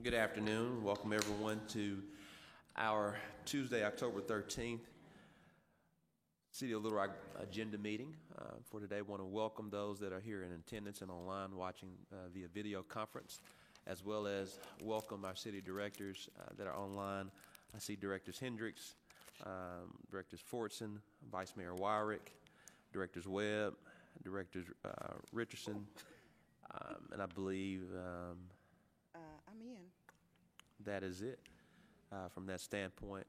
Good afternoon. Welcome everyone to our Tuesday, October 13th City of Little Rock agenda meeting. For today, I want to welcome those that are here in attendance and online watching via video conference, as well as welcome our city directors that are online. I see Directors Hendricks, Directors Fortson, Vice Mayor Wyrick, Directors Webb, Directors Richardson, and I believe I'm in. that is it from that standpoint.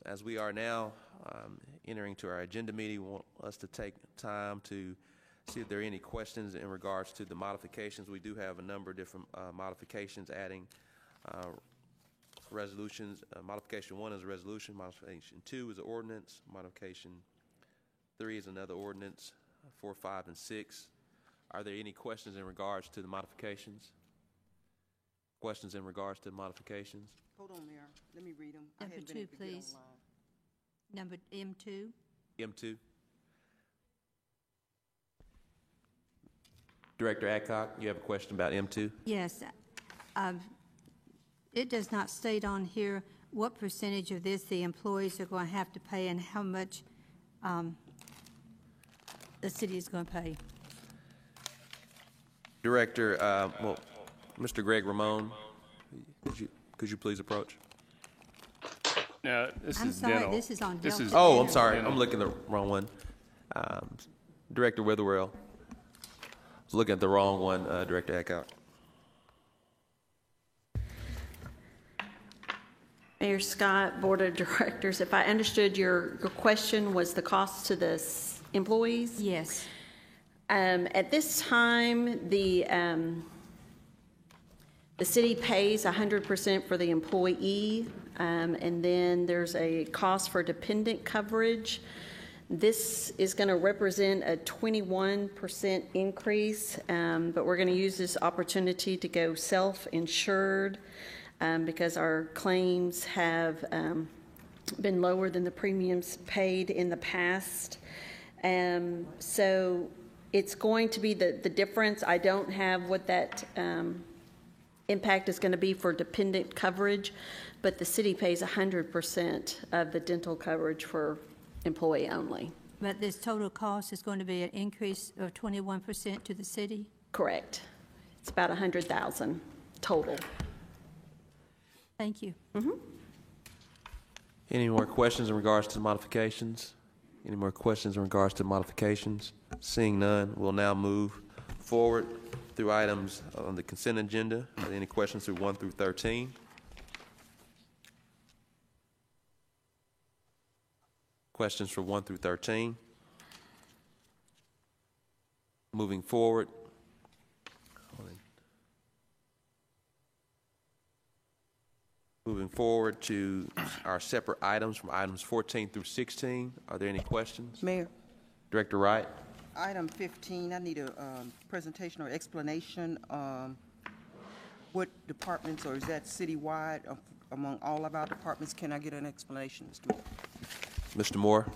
As we are now entering to our agenda meeting, we want us to take time to see if there are any questions in regards to the modifications. We do have a number of different modifications, adding resolutions. Modification 1 is a resolution. Modification 2 is an ordinance. Modification 3 is another ordinance. 4, 5, and 6. Are there any questions in regards to the modifications? Questions in regards to the modifications? Hold on, Mayor. Let me read them. Number 2, please. Number M2. M2. Director Adcock, you have a question about M2? Yes. It does not state on here what percentage of this the employees are going to have to pay and how much the city is going to pay. Director, well, Mr. Greg Ramon, could you please approach? No, this I'm is sorry, dental. this is on This Delta. is- Oh, I'm sorry. Dental. I'm looking at the wrong one. Director Witherell. I was looking at the wrong one, Director Adcock. Mayor Scott, Board of Directors, if I understood your question was the cost to the employees? Yes. At this time, the city pays 100% for the employee, and then there's a cost for dependent coverage. This is going to represent a 21% increase, but we're going to use this opportunity to go self-insured because our claims have been lower than the premiums paid in the past. So it's going to be the difference. I don't have what that impact is going to be for dependent coverage, but the city pays 100% of the dental coverage for employee only. But this total cost is going to be an increase of 21% to the city? Correct. It's about $100,000 total. Thank you. Any more questions in regards to the modifications? Any more questions in regards to the modifications? Seeing none, we'll now move forward through items on the consent agenda. Are there any questions through 1 through 13? Questions for 1 through 13? Moving forward. Moving forward to our separate items from items 14 through 16. Are there any questions? Mayor, Director Wright? item 15, I need a presentation or explanation. What departments, or is that citywide among all of our departments? Can I get an explanation, Mr. Moore? Mr. Moore?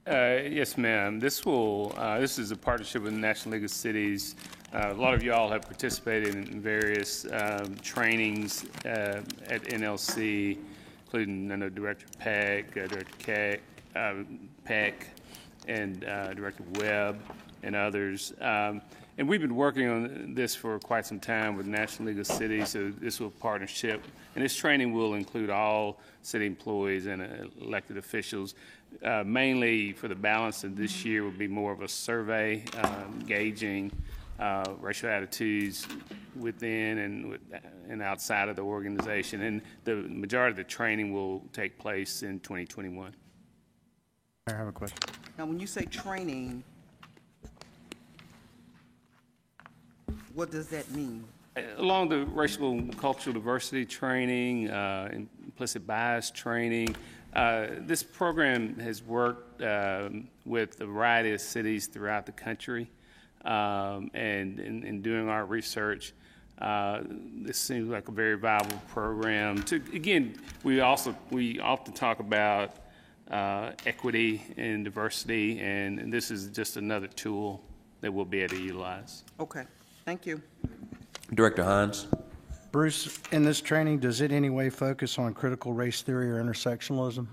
Yes, ma'am. This is a partnership with the National League of Cities. A lot of y'all have participated in various trainings at NLC, including Director Peck, Director Peck, and Director Webb, and others. And we've been working on this for quite some time with National League of Cities, so this will partnership. And this training will include all city employees and elected officials. Mainly for the balance of this year will be more of a survey, gauging racial attitudes within and outside of the organization. And the majority of the training will take place in 2021. I have a question. Now, when you say training, what does that mean? Along the racial and cultural diversity training, implicit bias training, this program has worked with a variety of cities throughout the country, and in doing our research, this seems like a very viable program. Again, we often talk about equity and diversity, and this is just another tool that we'll be able to utilize. Okay, thank you. Director Hines? Bruce, in this training, does it in any way focus on critical race theory or intersectionalism?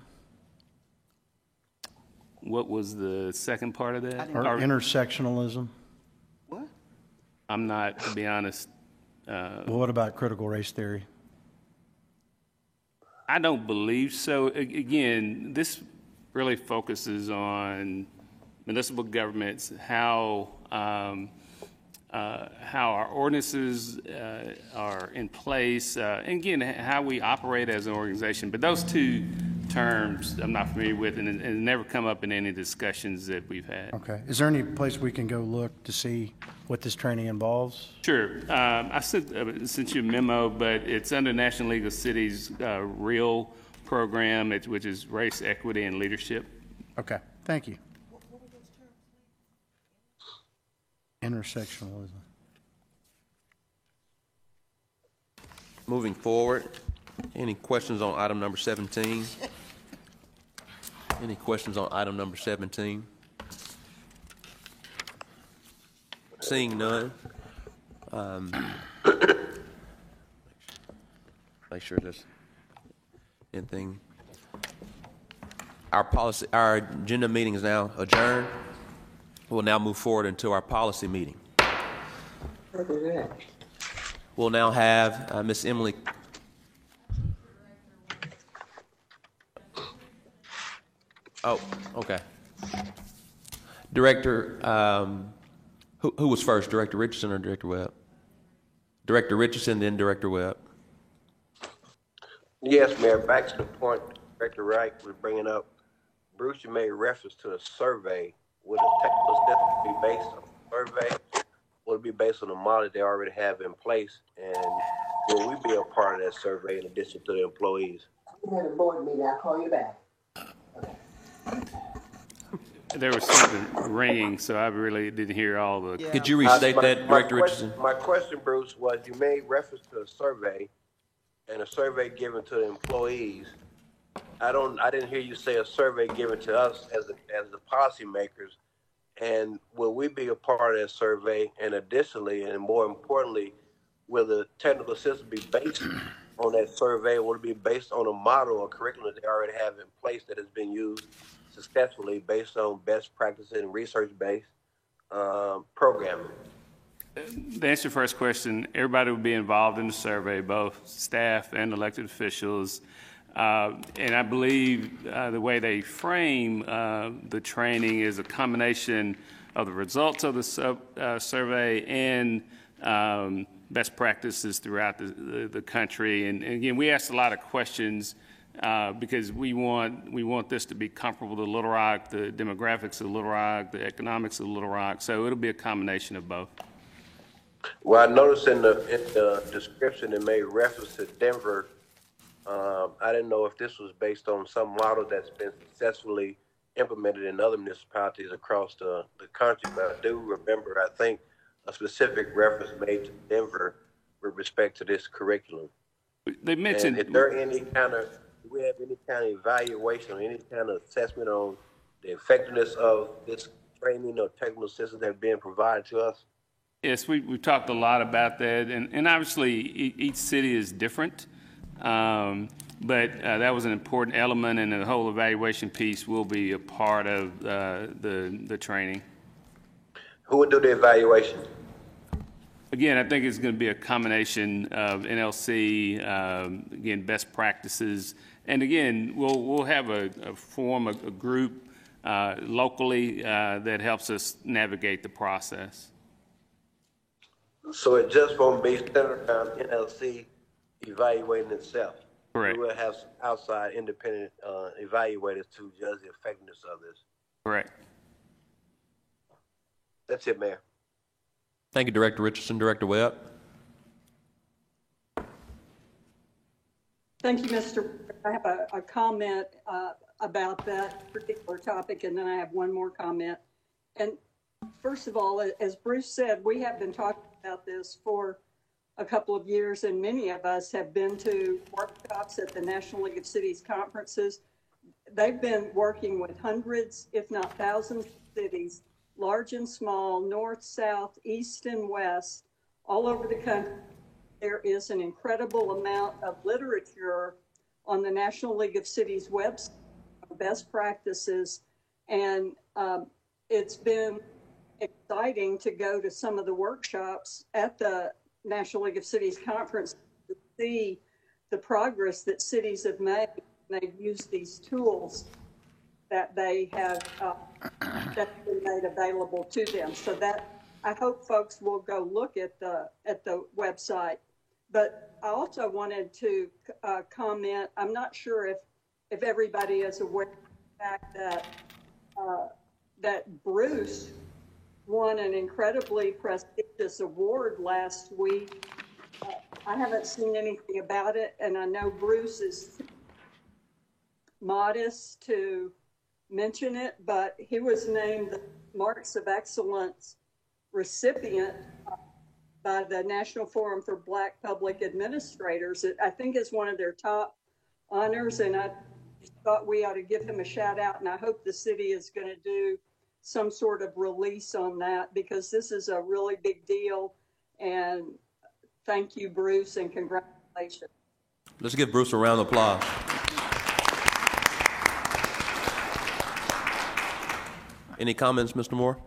What was the second part of that? Or intersectionalism? What? I'm not, to be honest, Well, what about critical race theory? I don't believe so. Again, this really focuses on municipal governments, how our ordinances are in place, and again, how we operate as an organization. But those two terms I'm not familiar with, and never come up in any discussions that we've had. Okay. Is there any place we can go look to see what this training involves? Sure. I sent you a memo, but it's under National League of Cities REAL program, which is Race, Equity, and Leadership. Okay. Thank you. Intersectionalism. Moving forward, any questions on item number 17? Any questions on item number 17? Seeing none. Make sure there's anything. Our agenda meeting is now adjourned. We'll now move forward into our policy meeting. We'll now have Miss Emily. Oh, okay. Director, who was first, Director Richardson or Director Webb? Director Richardson, then Director Webb. Yes, Mayor. Back to the point Director Wright was bringing up. Bruce, you made reference to a survey. Would a technical assessment be based on a survey? Would it be based on a model they already have in place? And will we be a part of that survey in addition to the employees? We had a board meeting. I'll call you back. There was something ringing, so I really didn't hear all the. Could you restate that, Director Richardson? My question, Bruce, was you made reference to a survey and a survey given to the employees. I didn't hear you say a survey given to us as the policymakers. And will we be a part of that survey? And additionally, and more importantly, will the technical system be based on that survey? Will it be based on a model or curriculum that they already have in place that has been used successfully based on best practice and research-based programming? To answer your first question, everybody will be involved in the survey, both staff and elected officials. And I believe the way they frame the training is a combination of the results of the survey and best practices throughout the country. And again, we asked a lot of questions because we want this to be comparable to Little Rock, the demographics of Little Rock, the economics of Little Rock. So it'll be a combination of both. Well, I noticed in the description it made reference to Denver. I didn't know if this was based on some model that's been successfully implemented in other municipalities across the country, but I do remember, I think, a specific reference made to Denver with respect to this curriculum. They mentioned. And is there do we have any kind of evaluation or any kind of assessment on the effectiveness of this training or technical assistance that's being provided to us? Yes, we've talked a lot about that, and obviously each city is different. But that was an important element, and the whole evaluation piece will be a part of the training. Who would do the evaluation? Again, I think it's going to be a combination of NLC, again, best practices, and again, we'll have a group locally that helps us navigate the process. So it just won't be centered around NLC evaluating itself. Correct. We will have some outside independent evaluators to judge the effectiveness of this. Correct. That's it, Mayor. Thank you, Director Richardson. Director Webb. Thank you, Mr. I have a comment about that particular topic, and then I have one more comment. And first of all, as Bruce said, we have been talking about this for a couple of years, and many of us have been to workshops at the National League of Cities conferences. They've been working with hundreds, if not thousands of cities, large and small, north, south, east, and west, all over the country, there is an incredible amount of literature on the National League of Cities website, best practices, and it's been exciting to go to some of the workshops at the National League of Cities conference to see the progress that cities have made. They've used these tools that they have that's been made available to them. So that I hope folks will go look at the website. But I also wanted to comment. I'm not sure if everybody is aware of the fact that that Bruce won an incredibly prestigious award last week. I haven't seen anything about it, and I know Bruce is modest to mention it, but he was named the Marks of Excellence recipient by the National Forum for Black Public Administrators. I think it's one of their top honors, and I thought we ought to give him a shout out, and I hope the city is going to do some sort of release on that, because this is a really big deal. And thank you, Bruce, and congratulations. Let's give Bruce a round of applause. Any comments, Mr. Moore?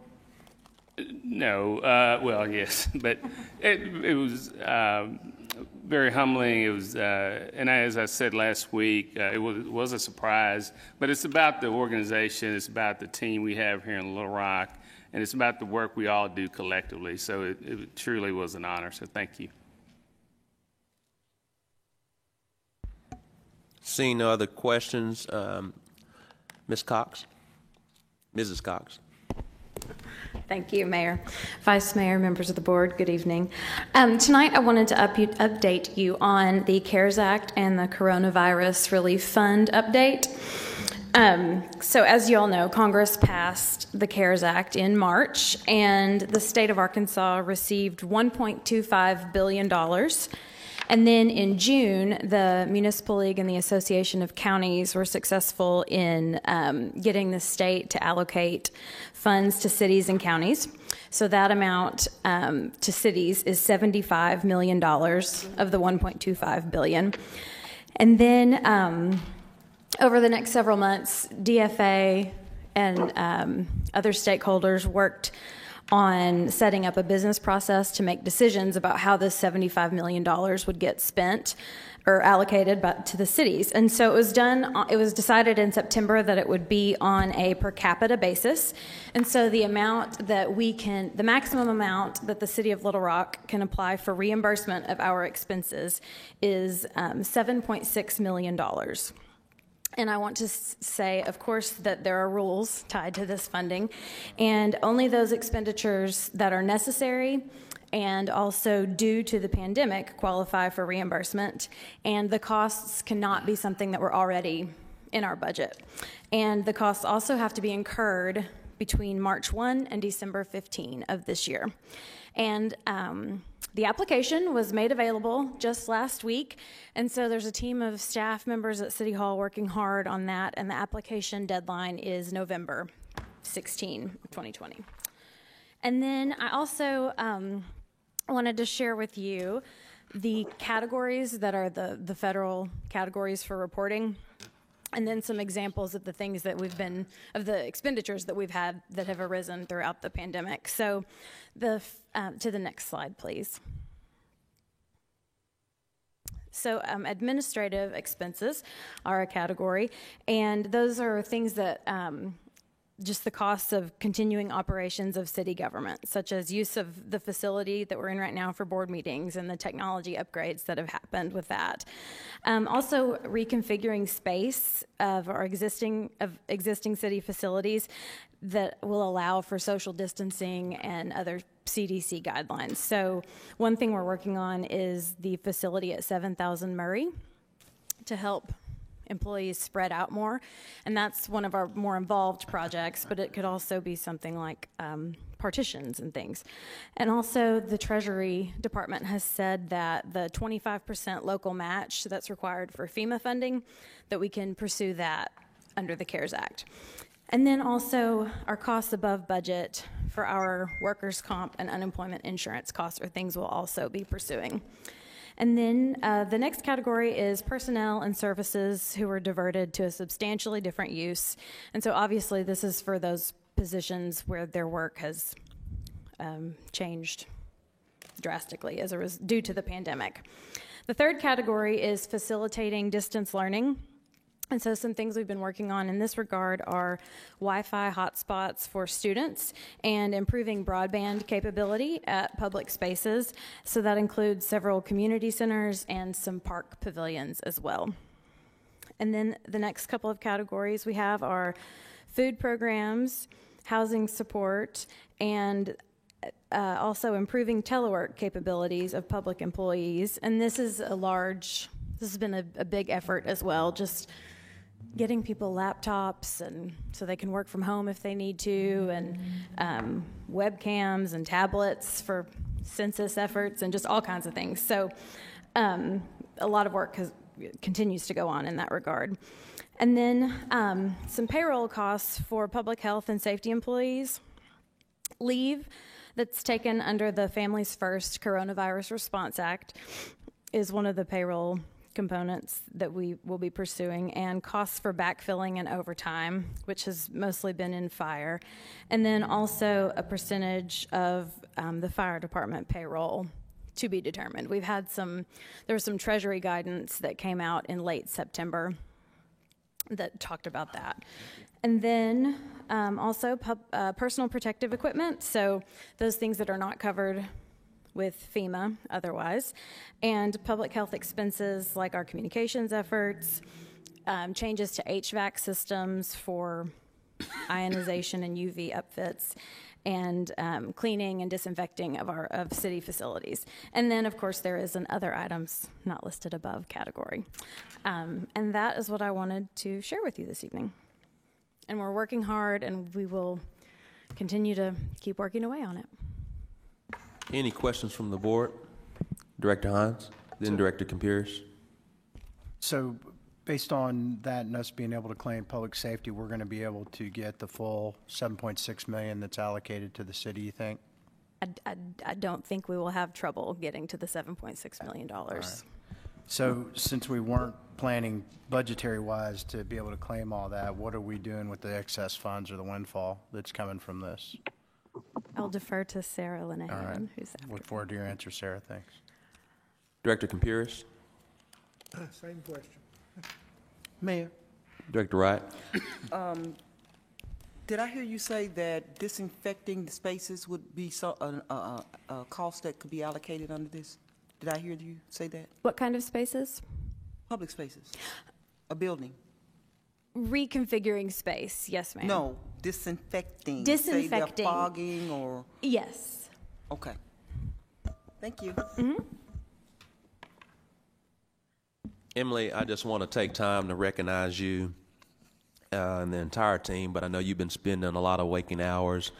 No, well, yes, but it was very humbling. It was, and as I said last week, it was a surprise. But it's about the organization, it's about the team we have here in Little Rock, and it's about the work we all do collectively. So it truly was an honor. So thank you. Seeing no other questions, Ms. Cox, Mrs. Cox. Thank you, Mayor. Vice Mayor, members of the board, good evening. Tonight I wanted to update you on the CARES Act and the Coronavirus Relief Fund update. So as you all know, Congress passed the CARES Act in March, and the state of Arkansas received $1.25 billion. And then in June, the Municipal League and the Association of Counties were successful in getting the state to allocate funds to cities and counties. So that amount to cities is $75 million of the $1.25 billion. And then over the next several months, DFA and other stakeholders worked on setting up a business process to make decisions about how this $75 million would get spent or allocated to the cities. And so it was decided in September that it would be on a per capita basis. And so the maximum amount that the city of Little Rock can apply for reimbursement of our expenses is $7.6 million. And I want to say, of course, that there are rules tied to this funding, and only those expenditures that are necessary and also due to the pandemic qualify for reimbursement, and the costs cannot be something that were already in our budget. And the costs also have to be incurred between March 1 and December 15 of this year. And the application was made available just last week, and so there's a team of staff members at City Hall working hard on that, and the application deadline is November 16, 2020. And then I also wanted to share with you the categories that are the federal categories for reporting, and then some examples of the things that of the expenditures that we've had that have arisen throughout the pandemic. So to the next slide, please. So administrative expenses are a category, and those are things that just the costs of continuing operations of city government, such as use of the facility that we're in right now for board meetings and the technology upgrades that have happened with that. Also reconfiguring space of our existing city facilities that will allow for social distancing and other CDC guidelines. So one thing we're working on is the facility at 7000 Murray to help employees spread out more, and that's one of our more involved projects, but it could also be something like partitions and things. And also the Treasury Department has said that the 25% local match that's required for FEMA funding, that we can pursue that under the CARES Act. And then also our costs above budget for our workers' comp and unemployment insurance costs are things we'll also be pursuing. And then the next category is personnel and services who were diverted to a substantially different use. And so obviously this is for those positions where their work has changed drastically due to the pandemic. The third category is facilitating distance learning. And so some things we've been working on in this regard are Wi-Fi hotspots for students and improving broadband capability at public spaces. So that includes several community centers and some park pavilions as well. And then the next couple of categories we have are food programs, housing support, and also improving telework capabilities of public employees. And this has been a big effort as well, just getting people laptops and so they can work from home if they need to, and webcams and tablets for census efforts and just all kinds of things. So a lot of work continues to go on in that regard. And then some payroll costs for public health and safety employees. Leave that's taken under the Families First Coronavirus Response Act is one of the payroll components that we will be pursuing, and costs for backfilling and overtime, which has mostly been in fire, and then also a percentage of the fire department payroll to be determined. There was some Treasury guidance that came out in late September that talked about that. And then also personal protective equipment, so those things that are not covered with FEMA otherwise, and public health expenses like our communications efforts, changes to HVAC systems for ionization and UV upfits, and cleaning and disinfecting of city facilities. And then, of course, there is an other items not listed above category. And that is what I wanted to share with you this evening. And we're working hard, and we will continue to keep working away on it. Any questions from the board? Director Hines, then Director Campiris. So based on that and us being able to claim public safety, we're going to be able to get the full $7.6 million that's allocated to the city, you think? I don't think we will have trouble getting to the $7.6 million. Right. So since we weren't planning budgetary-wise to be able to claim all that, what are we doing with the excess funds or the windfall that's coming from this? I'll defer to Sarah Linehan, All right. who's after. Look forward to your answer, Sarah. Thanks. Director Campiris. Same question. Mayor, Director Wright. did I hear you say that disinfecting the spaces would be a cost that could be allocated under this? Did I hear you say that? What kind of spaces? Public spaces, a building. Reconfiguring space, yes, ma'am. No, disinfecting. Disinfecting. Say they're fogging or. Yes. Okay. Thank you. Mm-hmm. Emily, I just want to take time to recognize you and the entire team, but I know you've been spending a lot of waking hours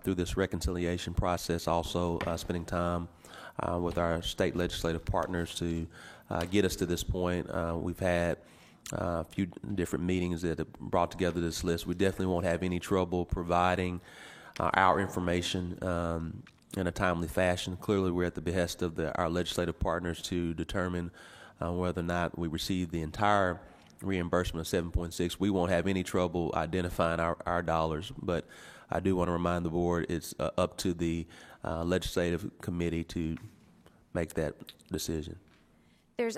through this reconciliation process, also spending time with our state legislative partners to get us to this point. We've had a few different meetings that have brought together this list. We definitely won't have any trouble providing our information in a timely fashion. Clearly, we're at the behest of our legislative partners to determine whether or not we receive the entire reimbursement of 7.6. We won't have any trouble identifying our dollars, but I do want to remind the board it's up to the legislative committee to make that decision. Do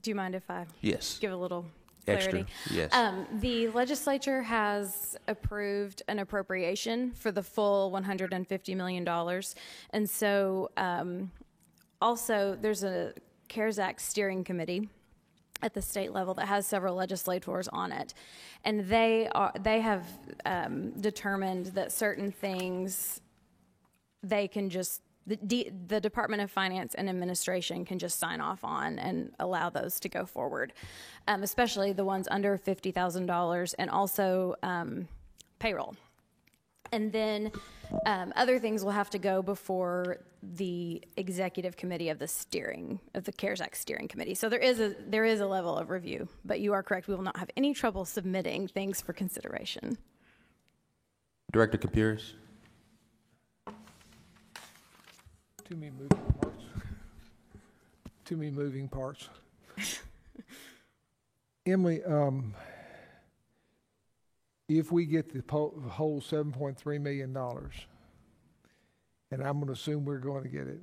you mind if I Yes. give a little clarity? Extra, yes. The legislature has approved an appropriation for the full $150 million. And so also there's a CARES Act steering committee at the state level that has several legislators on it. And they have determined that certain things they can just, the Department of Finance and Administration can just sign off on and allow those to go forward, especially the ones under $50,000 and also payroll. And then other things will have to go before the executive committee of the CARES Act steering committee. So there is a level of review, but you are correct. We will not have any trouble submitting things for consideration. Director Campiris. Too many moving parts. too many moving parts. Emily, if we get the whole $7.3 million, and I'm going to assume we're going to get it,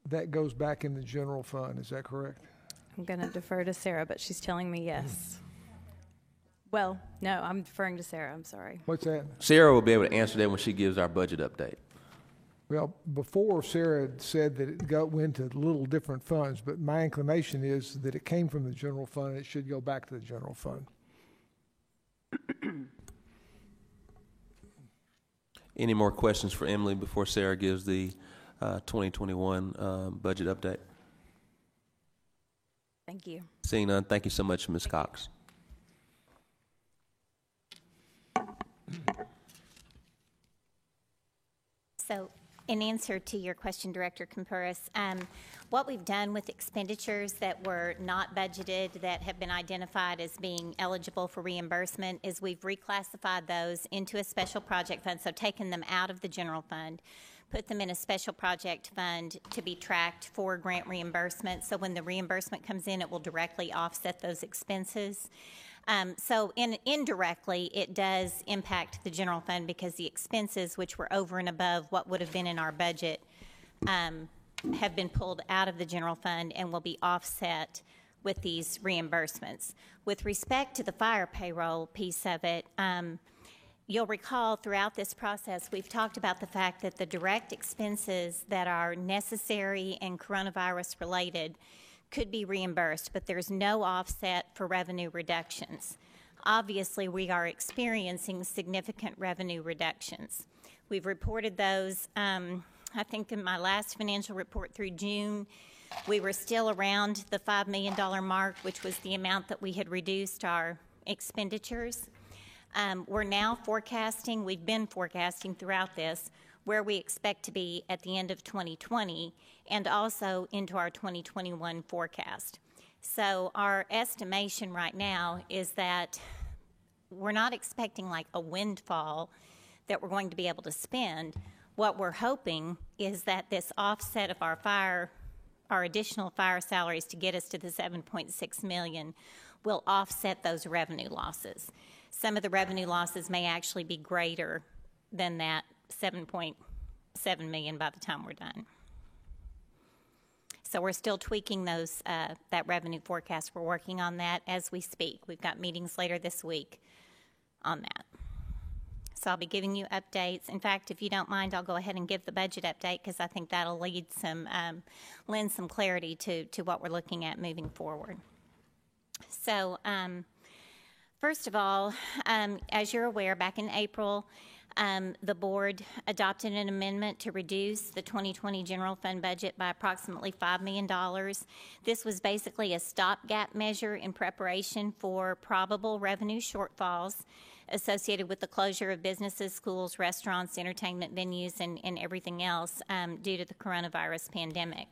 that goes back in the general fund, is that correct? I'm going to defer to Sarah, but she's telling me yes. Well, no, I'm deferring to Sarah. I'm sorry. What's that? Sarah will be able to answer that when she gives our budget update. Well, before Sarah had said that it went to little different funds, but my inclination is that it came from the general fund and it should go back to the general fund. Any more questions for Emily before Sarah gives the 2021 budget update? Thank you. Seeing none, thank you so much, Ms. Cox. So, in answer to your question, Director Campuris, what we've done with expenditures that were not budgeted that have been identified as being eligible for reimbursement is we've reclassified those into a special project fund, so taken them out of the general fund, put them in a special project fund to be tracked for grant reimbursement. So when the reimbursement comes in, it will directly offset those expenses. So indirectly, it does impact the general fund because the expenses, which were over and above what would have been in our budget, have been pulled out of the general fund and will be offset with these reimbursements. With respect to the fire payroll piece of it, you'll recall throughout this process, we've talked about the fact that the direct expenses that are necessary and coronavirus related could be reimbursed, but there's no offset for revenue reductions. Obviously, we are experiencing significant revenue reductions. We've reported those, I think in my last financial report through June, we were still around the $5 million mark, which was the amount that we had reduced our expenditures. We're now forecasting, we've been forecasting throughout this, where we expect to be at the end of 2020 and also into our 2021 forecast. So our estimation right now is that we're not expecting like a windfall that we're going to be able to spend. What we're hoping is that this offset of our additional fire salaries to get us to the $7.6 million will offset those revenue losses. Some of the revenue losses may actually be greater than that $7.7 million by the time we're done. So we're still tweaking those that revenue forecast. We're working on that as we speak. We've got meetings later this week on that. So I'll be giving you updates. In fact, if you don't mind, I'll go ahead and give the budget update because I think that'll lend some clarity to what we're looking at moving forward. So first of all, as you're aware, back in April, the board adopted an amendment to reduce the 2020 general fund budget by approximately $5 million. This was basically a stopgap measure in preparation for probable revenue shortfalls associated with the closure of businesses, schools, restaurants, entertainment venues, and everything else due to the coronavirus pandemic.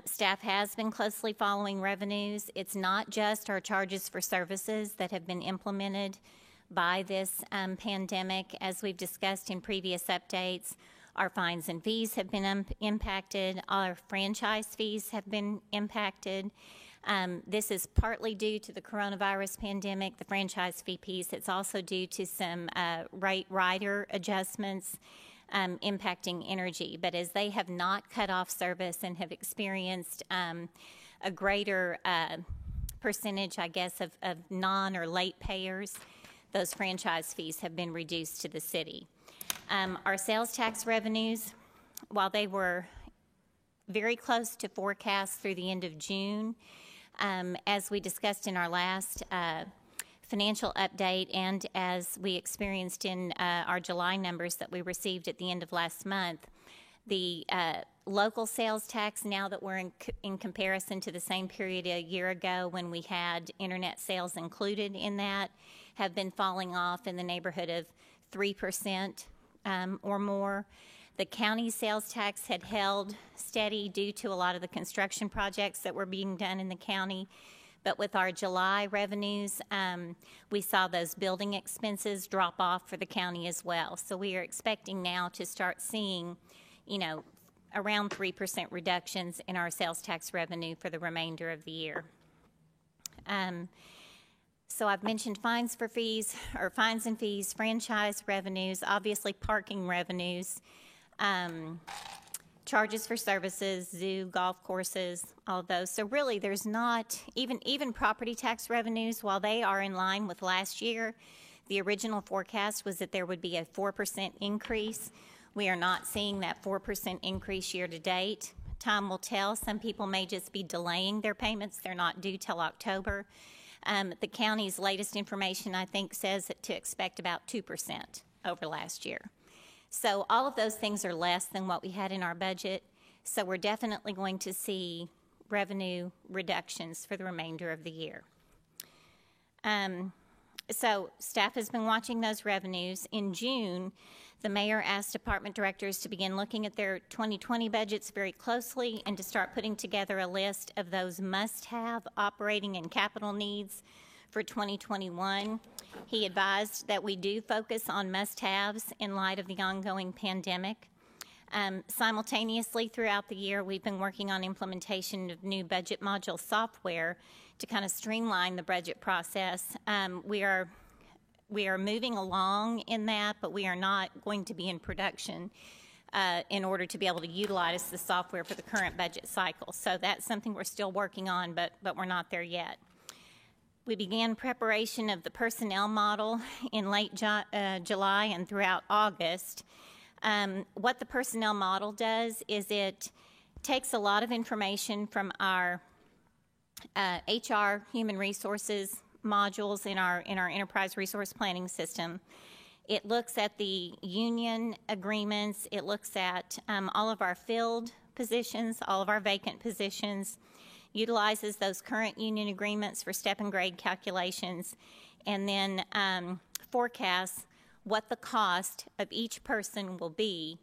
Staff has been closely following revenues. It's not just our charges for services that have been implemented by this pandemic. As we've discussed in previous updates, our fines and fees have been impacted. Our franchise fees have been impacted. This is partly due to the coronavirus pandemic, the franchise fee piece. It's also due to some rider adjustments impacting energy. But as they have not cut off service and have experienced a greater percentage, I guess, of non or late payers, those franchise fees have been reduced to the city. Our sales tax revenues, while they were very close to forecast through the end of June, as we discussed in our last financial update and as we experienced in our July numbers that we received at the end of last month, the local sales tax, now that we're in comparison to the same period a year ago when we had internet sales included in that, have been falling off in the neighborhood of 3% or more. The county sales tax had held steady due to a lot of the construction projects that were being done in the county. But with our July revenues, we saw those building expenses drop off for the county as well. So we are expecting now to start seeing, around 3% reductions in our sales tax revenue for the remainder of the year. So I've mentioned fines and fees, franchise revenues, obviously parking revenues, charges for services, zoo, golf courses, all of those. So really there's not, even property tax revenues, while they are in line with last year, the original forecast was that there would be a 4% increase. We are not seeing that 4% increase year to date. Time will tell. Some people may just be delaying their payments. They're not due till October. The county's latest information, I think, says that to expect about 2% over last year. So all of those things are less than what we had in our budget. So we're definitely going to see revenue reductions for the remainder of the year. So staff has been watching those revenues. In June, the mayor asked department directors to begin looking at their 2020 budgets very closely and to start putting together a list of those must-have operating and capital needs for 2021. He advised that we do focus on must-haves in light of the ongoing pandemic. Simultaneously throughout the year, we've been working on implementation of new budget module software to kind of streamline the budget process. We are moving along in that, but we are not going to be in production in order to be able to utilize the software for the current budget cycle. So that's something we're still working on, but we're not there yet. We began preparation of the personnel model in late July and throughout August. What the personnel model does is it takes a lot of information from our HR, human resources modules in our enterprise resource planning system. It looks at the union agreements. It looks at all of our filled positions, all of our vacant positions, utilizes those current union agreements for step and grade calculations, and then forecasts what the cost of each person will be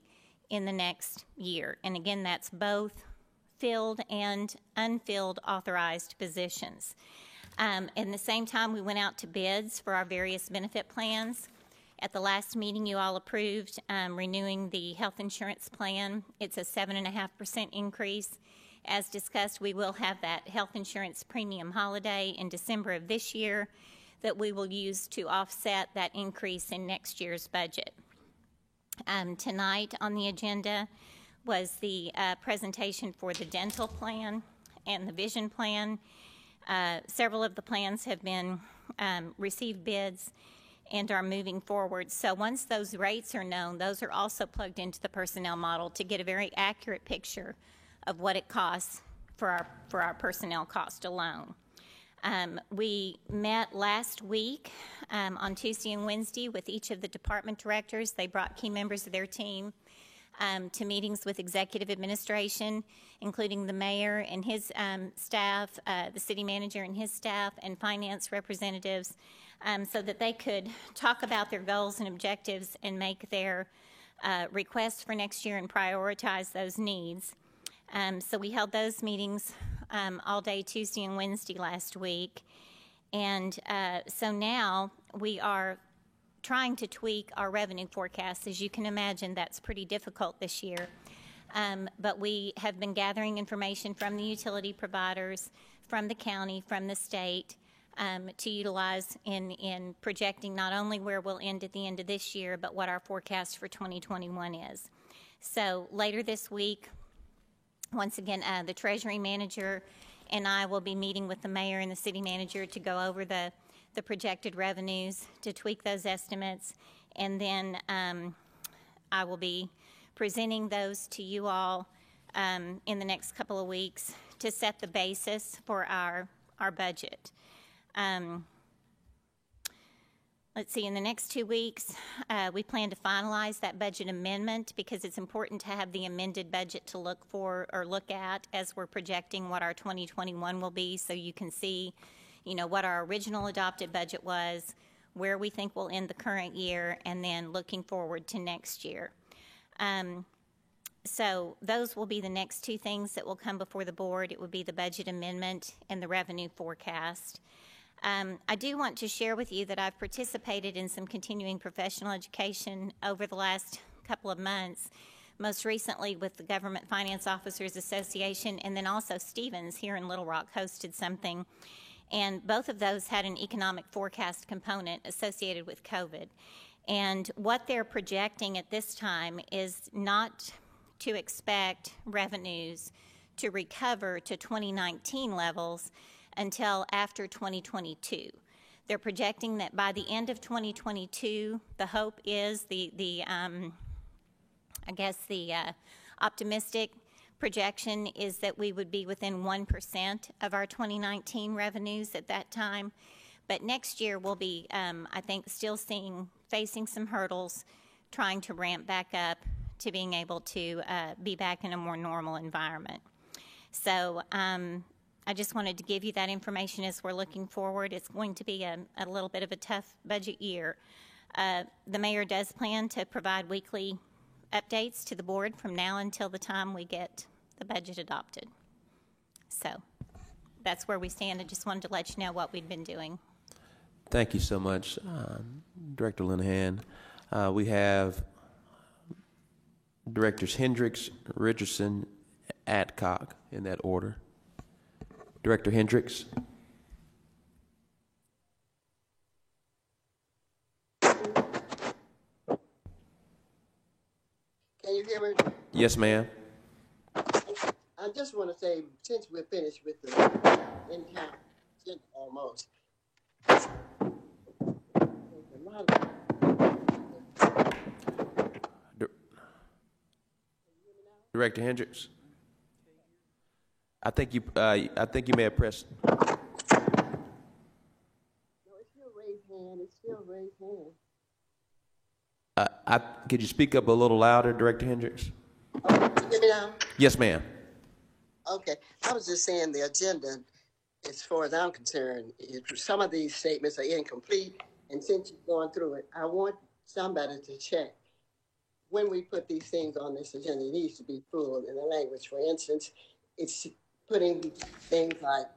in the next year. And again, that's both filled and unfilled authorized positions. At the same time, we went out to bids for our various benefit plans. At the last meeting, you all approved renewing the health insurance plan. It's a 7.5% increase. As discussed, we will have that health insurance premium holiday in December of this year that we will use to offset that increase in next year's budget. Tonight on the agenda was the presentation for the dental plan and the vision plan. Several of the plans have been received bids and are moving forward. So once those rates are known, those are also plugged into the personnel model to get a very accurate picture of what it costs for our personnel cost alone. We met last week on Tuesday and Wednesday with each of the department directors. They brought key members of their team to meetings with executive administration, including the mayor and his staff, the city manager and his staff, and finance representatives, so that they could talk about their goals and objectives and make their requests for next year and prioritize those needs. So we held those meetings all day Tuesday and Wednesday last week. And so now we are trying to tweak our revenue forecast. As you can imagine, that's pretty difficult this year. But we have been gathering information from the utility providers, from the county, from the state, to utilize in projecting not only where we'll end at the end of this year, but what our forecast for 2021 is. So later this week, once again, the Treasury Manager and I will be meeting with the Mayor and the City Manager to go over the projected revenues, to tweak those estimates, and then I will be presenting those to you all in the next couple of weeks to set the basis for our budget. Let's see, in the next 2 weeks, we plan to finalize that budget amendment because it's important to have the amended budget to look for or look at as we're projecting what our 2021 will be, so you can see, you know, what our original adopted budget was, where we think we'll end the current year, and then looking forward to next year. So those will be the next two things that will come before the board. It would be the budget amendment and the revenue forecast. I do want to share with you that I've participated in some continuing professional education over the last couple of months, most recently with the Government Finance Officers Association, and then also Stevens here in Little Rock hosted something. And both of those had an economic forecast component associated with COVID. And what they're projecting at this time is not to expect revenues to recover to 2019 levels until after 2022. They're projecting that by the end of 2022, the hope is the optimistic projection is that we would be within 1% of our 2019 revenues at that time. But next year we'll be, I think, still facing some hurdles, trying to ramp back up to being able to be back in a more normal environment. So I just wanted to give you that information as we're looking forward. It's going to be a little bit of a tough budget year. The mayor does plan to provide weekly updates to the board from now until the time we get the budget adopted. So that's where we stand. I just wanted to let you know what we've been doing. Thank you so much, Director Linehan. We have Directors Hendricks, Richardson, Adcock in that order. Director Hendricks. Can you hear me? Yes, ma'am. I just want to say, since we're finished with the in-town agenda almost, Director Hendricks. I think you may have pressed. No, it's still raised hand. It's still raised hand. Could you speak up a little louder, Director Hendricks? Oh, can you hear me now? Yes, ma'am. Okay. I was just saying the agenda, as far as I'm concerned, some of these statements are incomplete. And since you've gone through it, I want somebody to check. When we put these things on this agenda, it needs to be full in the language. For instance, it's putting things like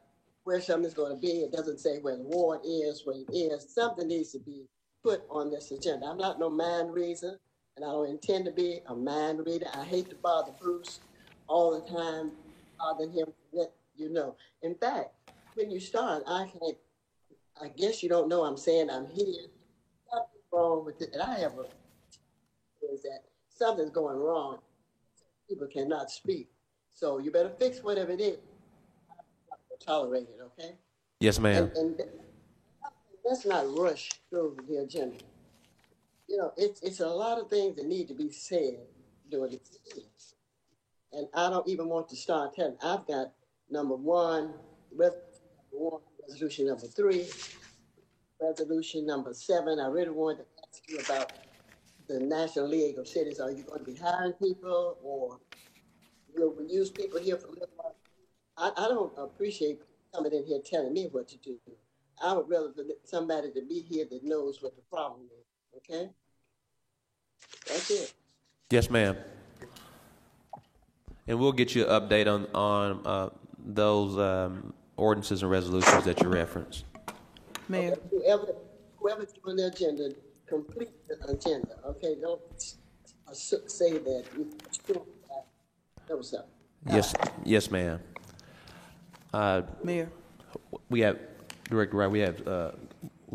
where something's going to be. It doesn't say where the ward is, where it is. Something needs to be put on this agenda. I'm not no mind reader, and I don't intend to be a mind reader. I hate to bother Bruce all the time, bother him, let you know. In fact, when you start, I guess you don't know I'm saying I'm here. Something's wrong with it. And I have is that something's going wrong. People cannot speak. So you better fix whatever it is. I'm not going to tolerate it, okay? Yes, ma'am. And let's not rush through the agenda. You know, it's a lot of things that need to be said during the meeting. And I don't even want to start telling. I've got number one, resolution number 3, resolution number 7. I really wanted to ask you about the National League of Cities. Are you going to be hiring people, or will we use people here for Little Rock? I don't appreciate coming in here telling me what to do. I would rather for somebody to be here that knows what the problem is. Okay? That's it. Yes, ma'am. And we'll get you an update on those ordinances and resolutions that you referenced. Mayor. Okay, whoever's doing the agenda, complete the agenda. Okay, don't say that you still know something. Yes, ma'am. Mayor. We have Director Wright. We'll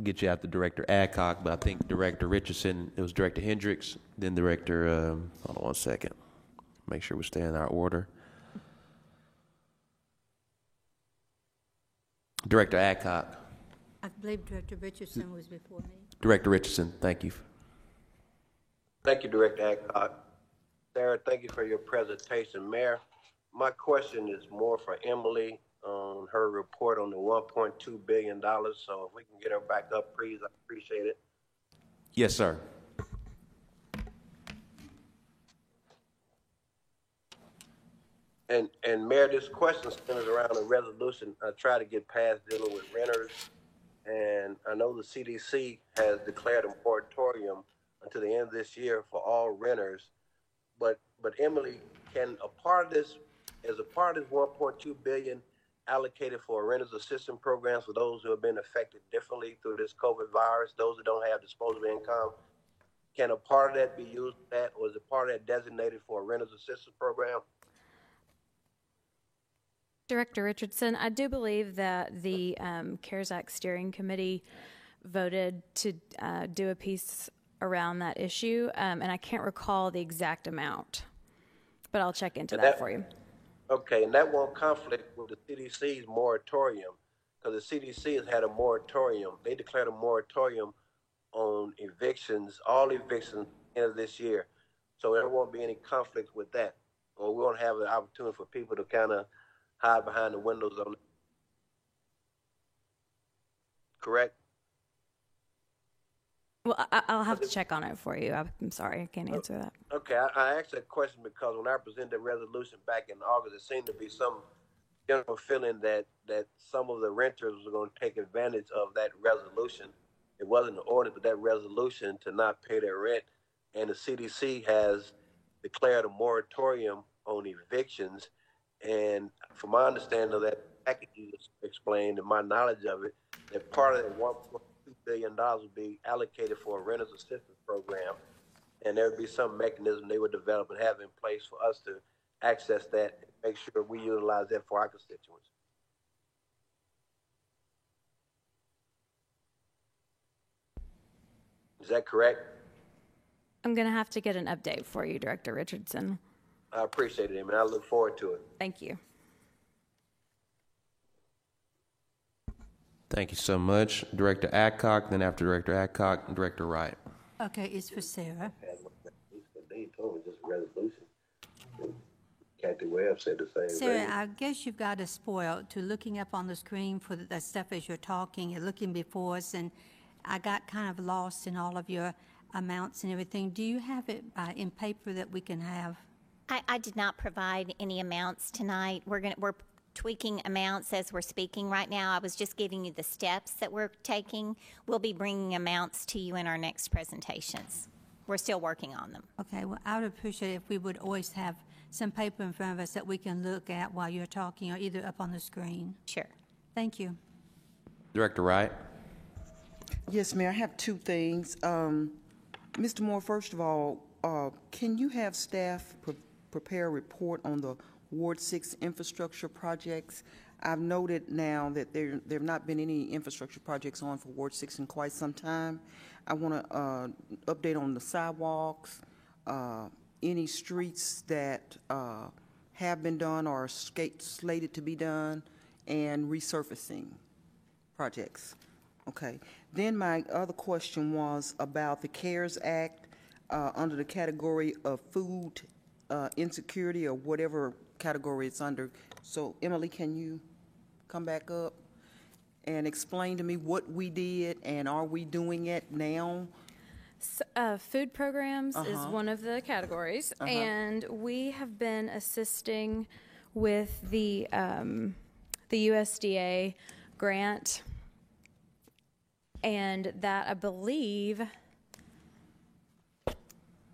get you out to Director Adcock, but I think Director Richardson. It was Director Hendricks, then Director. Hold on one second. Make sure we stay in our order. Director Adcock. I believe Director Richardson was before me. Director Richardson, thank you. Thank you, Director Adcock. Sarah, thank you for your presentation. Mayor, my question is more for Emily on her report on the $1.2 billion. So if we can get her back up, please, I appreciate it. Yes, sir. And Mayor, this question centers around a resolution I try to get passed dealing with renters. And I know the CDC has declared a moratorium until the end of this year for all renters. But Emily, can a part of this, as a part of this $1.2 billion allocated for renters assistance programs for those who have been affected differently through this COVID virus, those that don't have disposable income, can a part of that be used for that, or is a part of that designated for a renter's assistance program? Director Richardson, I do believe that the CARES Act Steering Committee voted to do a piece around that issue, and I can't recall the exact amount, but I'll check into that for you. Okay, and that won't conflict with the CDC's moratorium, because the CDC has had a moratorium. They declared a moratorium on evictions, all evictions, end of this year. So there won't be any conflict with that, or we won't have an opportunity for people to kind of hide behind the windows on it. Correct? Well, I'll have to check on it for you. I'm sorry, I can't answer that. Okay, I asked that question because when I presented the resolution back in August, it seemed to be some general feeling that some of the renters were going to take advantage of that resolution. It wasn't an order, but that resolution to not pay their rent. And the CDC has declared a moratorium on evictions. And from my understanding of that package you just explained and my knowledge of it, that part of that $1.2 billion would be allocated for a renter's assistance program. And there would be some mechanism they would develop and have in place for us to access that and make sure we utilize that for our constituents. Is that correct? I'm going to have to get an update for you, Director Richardson. I appreciate it, and I look forward to it. Thank you. Thank you so much. Director Adcock, then after Director Adcock, Director Wright. Okay, it's for Sarah. They told me just a resolution. Kathy Webb said the same Sarah, thing. I guess you've got us spoiled to looking up on the screen for the stuff as you're talking and looking before us, and I got kind of lost in all of your amounts and everything. Do you have it in paper that we can have? I did not provide any amounts tonight. We're tweaking amounts as we're speaking right now. I was just giving you the steps that we're taking. We'll be bringing amounts to you in our next presentations. We're still working on them. Okay, well, I would appreciate it if we would always have some paper in front of us that we can look at while you're talking, or either up on the screen. Sure. Thank you. Director Wright. Yes, Mayor, I have two things. Mr. Moore, first of all, can you have staff prepare a report on the Ward 6 infrastructure projects? I've noted now that there have not been any infrastructure projects on for Ward 6 in quite some time. I want to update on the sidewalks, any streets that have been done or are slated to be done, and resurfacing projects. Okay. Then my other question was about the CARES Act under the category of food insecurity, or whatever category it's under. So, Emily, can you come back up and explain to me what we did, and are we doing it now? Food programs is one of the categories, and we have been assisting with the USDA grant, and that, I believe,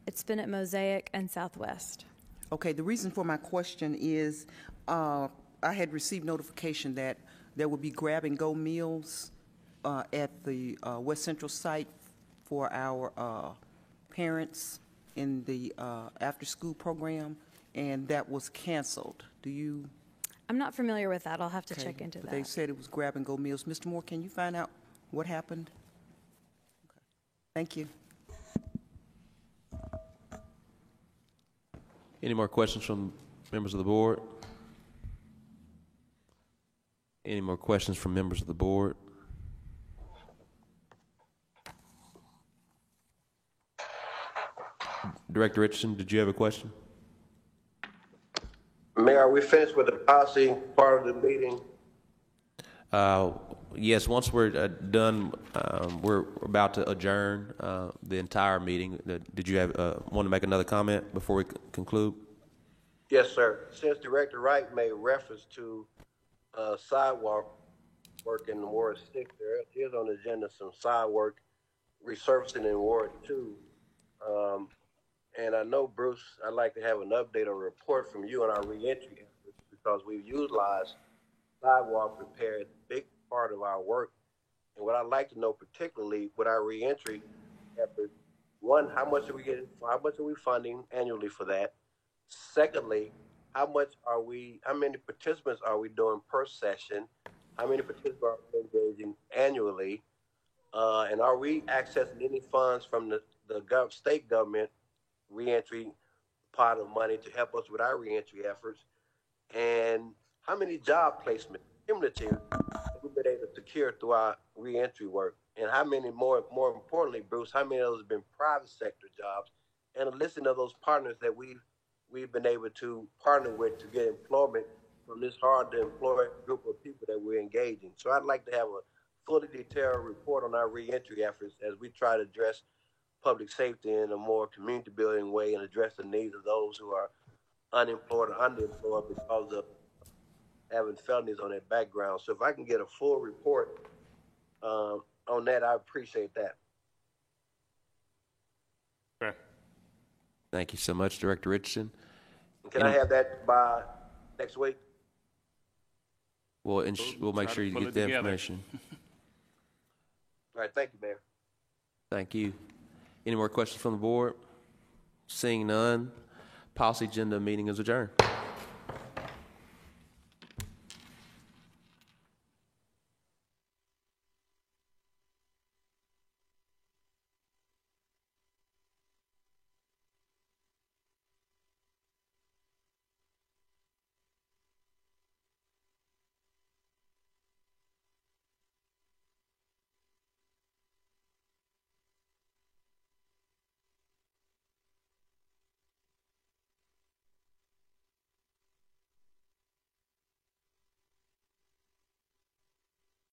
it's been at Mosaic and Southwest. Okay, the reason for my question is I had received notification that there would be grab-and-go meals at the West Central site for our parents in the after-school program, and that was canceled. Do you? I'm not familiar with that. I'll have to check into that. They said it was grab-and-go meals. Mr. Moore, can you find out what happened? Okay. Thank you. Any more questions from members of the board? Any more questions from members of the board? Director Richardson, did you have a question? Mayor, are we finished with the policy part of the meeting? Yes, once we're done, we're about to adjourn the entire meeting. Did you want to make another comment before we conclude? Yes, sir. Since Director Wright made reference to sidewalk work in Ward 6, there is on the agenda some sidewalk resurfacing in Ward 2. And I know, Bruce, I'd like to have an update or report from you on our reentry efforts, because we've utilized sidewalk repair as a big part of our work. And what I'd like to know particularly with our reentry efforts, one, how much are we getting? How much are we funding annually for that? Secondly, how many participants are we doing per session? How many participants are we engaging annually? And are we accessing any funds from the state government reentry pot of money to help us with our reentry efforts? And how many job placements, cumulative, have we been able to secure through our reentry work? And how many, more importantly, Bruce, how many of those have been private sector jobs? And a listing of those partners that we've been able to partner with to get employment from this hard to employ group of people that we're engaging. So I'd like to have a fully detailed report on our reentry efforts as we try to address public safety in a more community building way and address the needs of those who are unemployed or underemployed because of having felonies on their background. So if I can get a full report on that, I appreciate that. Okay. Thank you so much, Director Richardson. Can I have that by next week? We'll make sure you get the information. All right, thank you, Mayor. Thank you. Any more questions from the board? Seeing none, policy agenda meeting is adjourned.